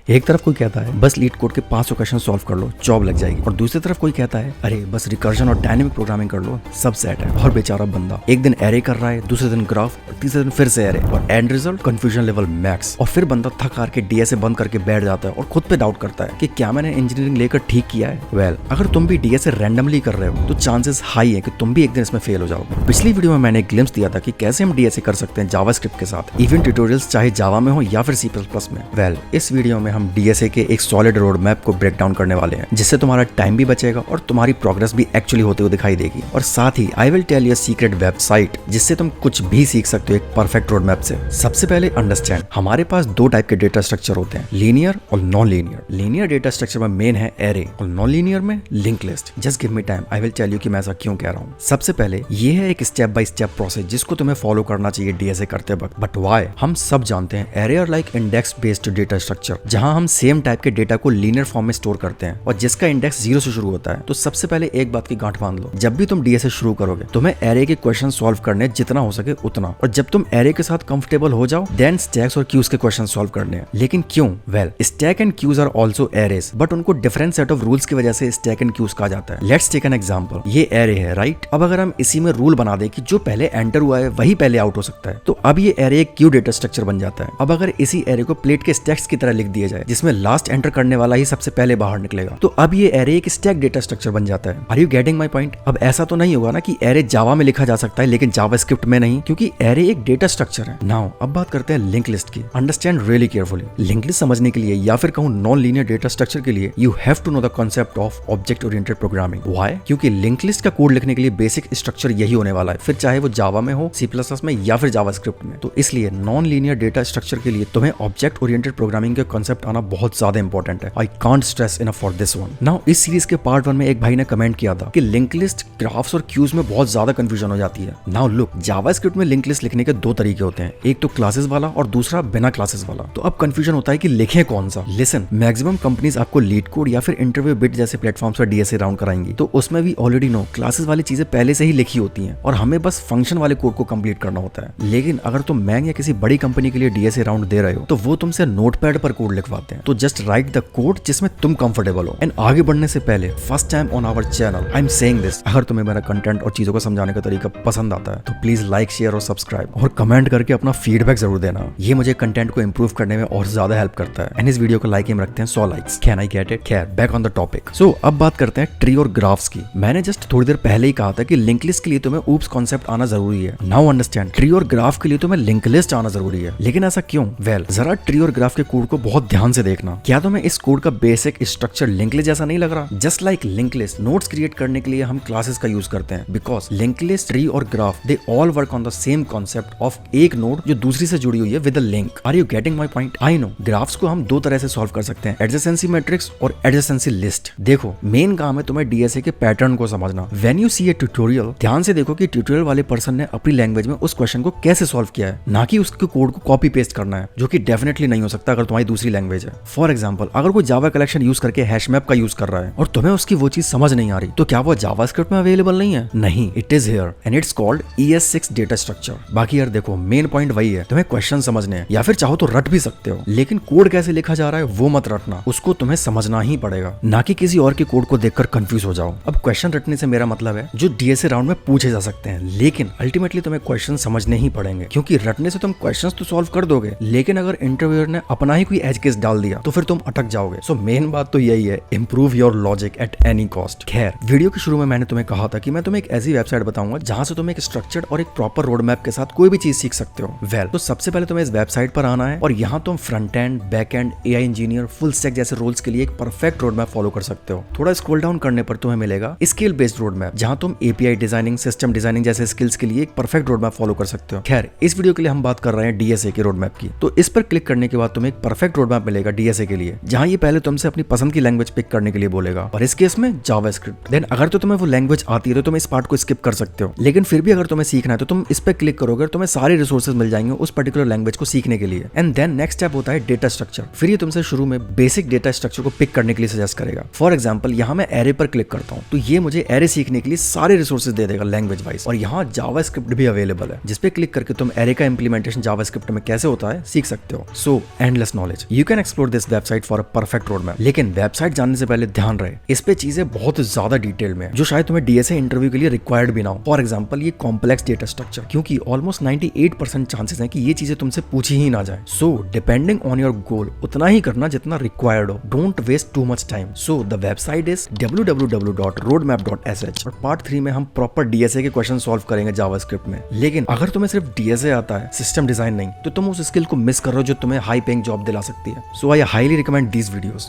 एक तरफ कोई कहता है बस लीड कोड के 500 क्वेश्चन सॉल्व कर लो जॉब लग जाएगी, और दूसरी तरफ कोई कहता है अरे बस रिकर्जन और डायनेमिक प्रोग्रामिंग कर लो सब सेट है। और बेचारा बंदा एक दिन एरे कर रहा है, दूसरे दिन ग्राफ, और तीसरे दिन फिर से एरे, और and result confusion level max. और फिर बंदा थक हार के डीएसए बंद करके बैठ जाता है और खुद पे डाउट करता है कि क्या मैंने इंजीनियरिंग लेकर ठीक किया है। वेल, अगर तुम भी डीएसए रैंडमली कर रहे हो तो चांसेस हाई है कि तुम भी एक दिन इसमें फेल हो जाओगे। पिछली वीडियो में मैंने एक ग्लिम्स दिया था कि कैसे हम डीएसए कर सकते हैं जावास्क्रिप्ट के साथ, इवन ट्यूटोरियल्स चाहे जावा में हो या फिर सी प्लस प्लस में। वेल, इस वीडियो में हम डीएसए के एक सॉलिड रोड मैप को ब्रेक डाउन करने वाले हैं, जिससे तुम्हारा टाइम भी बचेगा और तुम्हारी प्रोग्रेस भी एक्चुअली होते हुए दिखाई देगी। और साथ ही I will tell you secret website जिससे तुम कुछ भी सीख सकते हो एक परफेक्ट रोड मैप से। सबसे पहले अंडरस्टैंड, हमारे पास दो टाइप के डेटा स्ट्रक्चर होते हैं, लीनियर और non linear. Linear data structure में मेन है एरे और नॉन लीनियर में link list. Just give me time, I will tell you कि मैं ऐसा क्यों कह रहा हूँ। सबसे पहले ये है एक स्टेप बाय स्टेप प्रोसेस जिसको तुम्हें फॉलो करना चाहिए डीएसए करते वक्त। But why? हम सब जानते हैं array are like index based data structure, जहां हम सेम टाइप के डेटा को लीनियर फॉर्म में स्टोर करते हैं और जिसका इंडेक्स 0 से शुरू होता है। तो सबसे पहले एक बात की गांठ बांध लो, जब भी तुम डीएसए शुरू करोगे तुम्हें एरे के क्वेश्चन सॉल्व करने जितना हो सके उतना, और जब तुम एरे के साथ कंफर्टेबल हो जाओ देन स्टैक्स और क्यूज के क्वेश्चन सॉल्व करने हैं। लेकिन क्यों? Well, stack and queues are also arrays, but उनको डिफरेंट सेट ऑफ रूल्स की वजह से स्टैक एंड क्यूज कहा जाता है। लेट्स टेक एन एग्जांपल, ये एरे है राइट। अब अगर हम इसी में रूल बना दे कि जो पहले एंटर हुआ है वही पहले आउट हो सकता है, तो अब ये एरे एक क्यू डेटा स्ट्रक्चर बन जाता है। अब अगर इसी एरे को प्लेट के स्टैक्स की तरह लिख दिया जाए जिसमें लास्ट एंटर करने वाला ही सबसे पहले बाहर निकलेगा, तो अब ये एरे एक स्टैक डेटा स्ट्रक्चर बन जाता है। Are you getting my point? अब ऐसा तो नहीं होगा ना कि एरे जावा में लिखा जा सकता है लेकिन जावास्क्रिप्ट में नहीं, क्योंकि एरे एक डेटा स्ट्रक्चर है। नाउ अब बात करते हैं लिंक लिस्ट की। Understand really carefully, link list समझने के लिए या फिर कहूं नॉन लीनियर डेटा स्ट्रक्चर के लिए you have to know the concept of object oriented programming. Why? क्योंकि लिंक लिस्ट का कोड लिखने के लिए बेसिक स्ट्रक्चर यही होने वाला है, फिर चाहे वो जावा में हो, सी प्लस प्लस में या फिर जावास्क्रिप्ट में। तो इसलिए नॉन लीनियर डेटा स्ट्रक्चर के लिए तुम्हें ऑब्जेक्ट ओरिएंटेड प्रोग्रामिंग के कांसेप्ट आना बहुत ज्यादा इंपॉर्टेंट है। I can't stress enough for this one. Now इस सीरीज के पार्ट 1 में एक भाई ने कमेंट किया था कि लिंक लिस्ट, ग्राफ्स और क्यूज में बहुत ज्यादा कंफ्यूजन हो जाती है। नाउ लुक, जावास्क्रिप्ट में लिंक लिस्ट लिखने के दो तरीके होते हैं, एक तो क्लासेस वाला और दूसरा बिना क्लासेस वाला। तो अब कंफ्यूजन होता है कि लिखें कौन सा। लिसन, मैक्सिमम कंपनीज आपको लीड कोड या फिर इंटरव्यू बिट जैसे प्लेटफॉर्म्स पर डीएसए राउंड कराएंगी, तो उसमें भी ऑलरेडी नो क्लासेस वाली चीजें पहले से ही लिखी होती हैं और हमें बस फंक्शन वाले कोड को कंप्लीट करना होता है। लेकिन अगर तुम मैंग या किसी बड़ी कंपनी के लिए डीएसए राउंड दे रहे हो तो वो तुमसे नोटपैड पर कोड लिखवाते हैं। तो जस्ट राइट द कोड जिसमें तुम कंफर्टेबल हो। एंड आगे बढ़ने से पहले first time on our channel I am saying this, अगर तुम्हें मेरा कंटेंट और चीजों को समझाने का तरीका पसंद आता है तो प्लीज लाइक, शेयर और सब्सक्राइब और कमेंट करके अपना फीडबैक जरूर देना। ये मुझे कंटेंट को इंप्रूव करने में और ज्यादा हेल्प करता है। एंड इस वीडियो को लाइक हम रखते हैं 100 likes. Can I get it? खैर, बैक ऑन द टॉपिक। सो अब बात करते हैं ट्री और ग्राफ्स की। मैंने जस्ट थोड़ी देर पहले ही कहा था कि लिंक लिस्ट के लिए तुम्हें ऊप्स कॉन्सेप्ट आना जरूरी है। नाउ अंडरस्टैंड, ट्री और ग्राफ के लिए तुम्हें लिंक लिस्ट आना जरूरी है। लेकिन ऐसा क्यों? वेल, जरा ट्री और ग्राफ के कोड को बहुत ध्यान से देखना। क्या तुम्हें इस कोड का बेसिक स्ट्रक्चर लिंक लिस्ट जैसा नहीं लग रहा? Just like link list, nodes create करने के लिए हम क्लासेस का यूज करते हैं, बिकॉज लिंक लिस्ट, ट्री और graph they all work on the same concept of एक नोड जो दूसरी से जुड़ी हुई है with a link. Are you getting my point? I know graphs को हम दो तरह से सॉल्व कर सकते हैं, एडजेसेंसी मैट्रिक्स और एडजेसेंसी लिस्ट। देखो, मेन काम है तुम्हें डीएसए के पैटर्न को समझना। When you see a tutorial, ध्यान से देखो कि ट्यूटोरियल वाले पर्सन ने अपनी लैंग्वेज में उस क्वेश्चन को कैसे सॉल्व किया है, ना कि उसके कोड को कॉपी पेस्ट करना है, जो कि डेफिनेटली नहीं हो सकता अगर तुम्हारी दूसरी लैंग्वेज है। फॉर एग्जांपल, अगर कोई जावा कलेक्शन यूज करके हैश मैप का यूज कर रहा है और तुम्हें उसकी वो चीज समझ नहीं आ रही, तो क्या वो जावास्क्रिप्ट में अवेलेबल नहीं है? नहीं, it is here and it's called ES6 data structure. बाकी यार देखो, मेन पॉइंट वही है, तुम्हें क्वेश्चन समझने हैं या फिर चाहो तो रट भी सकते हो, लेकिन कोड कैसे लिखा जा रहा है वो मत रटना, उसको तुम्हें समझना ही पड़ेगा, ना कि किसी और के कोड को देखकर कंफ्यूज हो जाओ। अब क्वेश्चन रटने से मेरा मतलब है जो डीएसए राउंड में पूछे जा सकते हैं, लेकिन अल्टीमेटली तुम्हें क्वेश्चन समझने ही पड़ेंगे, क्योंकि रटने से तुम क्वेश्चंस तो सॉल्व कर दोगे, लेकिन अगर इंटरव्यूअर ने अपना ही कोई एज केस डाल दिया तो फिर तुम अटक जाओगे। सो मेन बात तो यही है, improve your logic at any cost. खैर, वीडियो के शुरू में मैंने तुम्हें कहा था कि मैं तुम्हें एक ऐसी वेबसाइट बताऊंगा जहां से तुम एक स्ट्रक्चर्ड और एक प्रॉपर रोड मैप के साथ कोई भी चीज सीख सकते हो। वेल, तो सबसे पहले तुम्हें इस वेबसाइट पर आना है और यहाँ तुम front end, back and, AI engineer, full stack जैसे रोल्स के लिए एक परफेक्ट रोड मैप फॉलो कर सकते हो। थोड़ा स्क्रॉल डाउन करने पर तुम्हें मिलेगा स्किल बेस्ड रोड मैप, जहां तुम एपीआई डिजाइनिंग, सिस्टम डिजाइनिंग जैसे स्किल्स के लिए एक परफेक्ट रोड मैप फॉलो कर सकते हो। खैर, इस वीडियो के लिए हम बात कर रहे हैं डीएसए के रोड मैप की। तो इस पर क्लिक करने के बाद तुम्हें एक परफेक्ट रोड मैप मिलेगा डीएसए के लिए, जहां ये पहले तुमसे अपनी पसंद की लैंग्वेज पिक करने के लिए बोलेगा, और इस केस में जावास्क्रिप्ट। देन अगर तो तुम्हें वो लैंग्वेज आती है तो तुम इस पार्ट को स्किप कर सकते हो, लेकिन फिर भी अगर तुम्हें सीखना है तो तुम इस पर क्लिक करोगे, तुम्हें सारे रिसोर्सेज मिल जाएंगे उस पर्टिकुलर लैंग्वेज को सीखने के लिए। एंड देन नेक्स्ट स्टेप होता है डेटा स्ट्रक्चर। फिर ये तुमसे शुरू में बेसिक डेटा स्ट्रक्चर को पिक करने के लिए सजेस्ट करेगा। फॉर एग्जाम्पल, यहाँ मैं एरे पर क्लिक करता हूँ तो ये मुझे एरे सीखने के लिए सारे रिसोर्सेज दे देगा लैंग्वेज वाइज, और यहाँ जावास्क्रिप्ट भी अवेलेबल है, जिसपे क्लिक करके तुम एरे का इंप्लीमेंटेशन जावास्क्रिप्ट में कैसे होता है सीख सकते हो। So endless knowledge, you can can explore this website for a perfect road map. लेकिन वेबसाइट जानने से पहले ध्यान रहे, इस पे चीजें बहुत ज्यादा डिटेल में जो शायद तुम्हें डीएसए इंटरव्यू के लिए रिक्वायर्ड भी ना हो। फॉर एग्जाम्पल ये कॉम्प्लेक्स डेटा स्ट्रक्चर, क्योंकि ऑलमोस्ट 98% चांसेस है कि ये चीजें तुमसे पूछी ही ना जाए। So depending on your goal उतना ही करना जितना रिक्वायर्ड हो। Don't waste too much time. So the website is www.roadmap.sh। और पार्ट 3 में हम प्रॉपर डीएसए के क्वेश्चन सॉल्व करेंगे जावास्क्रिप्ट में। लेकिन अगर तुम्हें सिर्फ डीएसए आता है, सिस्टम डिजाइन नहीं, तो तुम उस स्किल को मिस कर रहे हो जो तुम्हें हाई पेइंग जॉब दिला सकती है। So I highly recommend these videos.